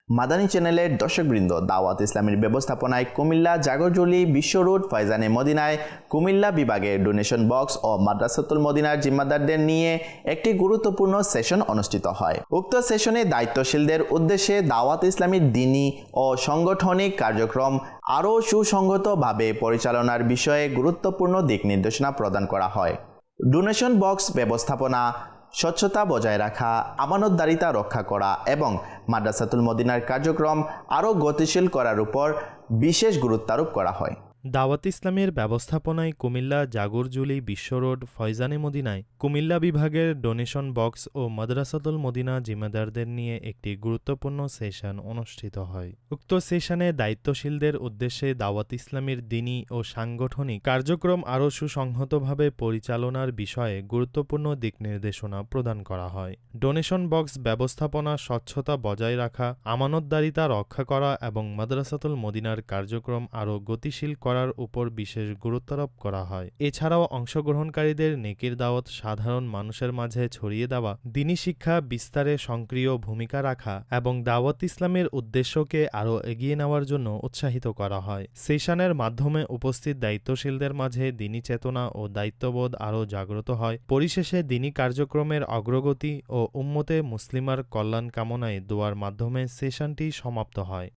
মাদানী চ্যানেলের দর্শকবৃন্দ, দাওয়াত ইসলামের ব্যবস্থাপনায় কুমিল্লা জাগরজলি বিশ্ব রোড ফয়জানে মদিনায় কুমিল্লা বিভাগের ডোনেশন বক্স ও মাদ্রাসাতুল মদিনার জিম্মাদারদের নিয়ে একটি গুরুত্বপূর্ণ সেশন অনুষ্ঠিত হয়। উক্ত সেশনে দায়িত্বশীলদের উদ্দেশ্যে দাওয়াত ইসলামীর দ্বীনি ও সাংগঠনিক কার্যক্রম আরও সুসংহতভাবে পরিচালনার বিষয়ে গুরুত্বপূর্ণ দিক নির্দেশনা প্রদান করা হয়। ডোনেশন বক্স ব্যবস্থাপনা, স্বচ্ছতা বজায় রাখা, আমানতদারিতা রক্ষা করা এবং মাদ্রাসাতুল মদিনার কার্যক্রম আরও গতিশীল করার উপর বিশেষ গুরুত্বারোপ করা হয়। দাওয়াত ইসলামের ব্যবস্থাপনায় কুমিল্লা জাগরজুলি বিশ্ব রোড ফয়জানে মদিনায় কুমিল্লা বিভাগের ডোনেশন বক্স ও মাদ্রাসাতুল মদিনা জিম্মাদারদের নিয়ে একটি গুরুত্বপূর্ণ সেশন অনুষ্ঠিত হয়। উক্ত সেশনে দায়িত্বশীলদের উদ্দেশ্যে দাওয়াত ইসলামের দ্বীনি ও সাংগঠনিক কার্যক্রম আরও সুসংহতভাবে পরিচালনার বিষয়ে গুরুত্বপূর্ণ দিক নির্দেশনা প্রদান করা হয়। ডোনেশন বক্স ব্যবস্থাপনা, স্বচ্ছতা বজায় রাখা, আমানতদারিতা রক্ষা করা এবং মাদ্রাসাতুল মদিনার কার্যক্রম আরও গতিশীল করার উপর বিশেষ গুরুত্বারোপ করা হয়। এছাড়াও অংশগ্রহণকারীদের নেকির দাওয়াত সাধারণ মানুষের মাঝে ছড়িয়ে দেওয়া, দ্বীনি শিক্ষা বিস্তারে সক্রিয় ভূমিকা রাখা এবং দাওয়াত ইসলামের উদ্দেশ্যকে আরও এগিয়ে নেওয়ার জন্য উৎসাহিত করা হয়। সেশনের মাধ্যমে উপস্থিত দায়িত্বশীলদের মাঝে দ্বীনি চেতনা ও দায়িত্ববোধ আরও জাগ্রত হয়। পরিশেষে দ্বীনি কার্যক্রমের অগ্রগতি ও উম্মতে মুসলিমার কল্যাণ কামনায় দোয়ার মাধ্যমে সেশনটি সমাপ্ত হয়।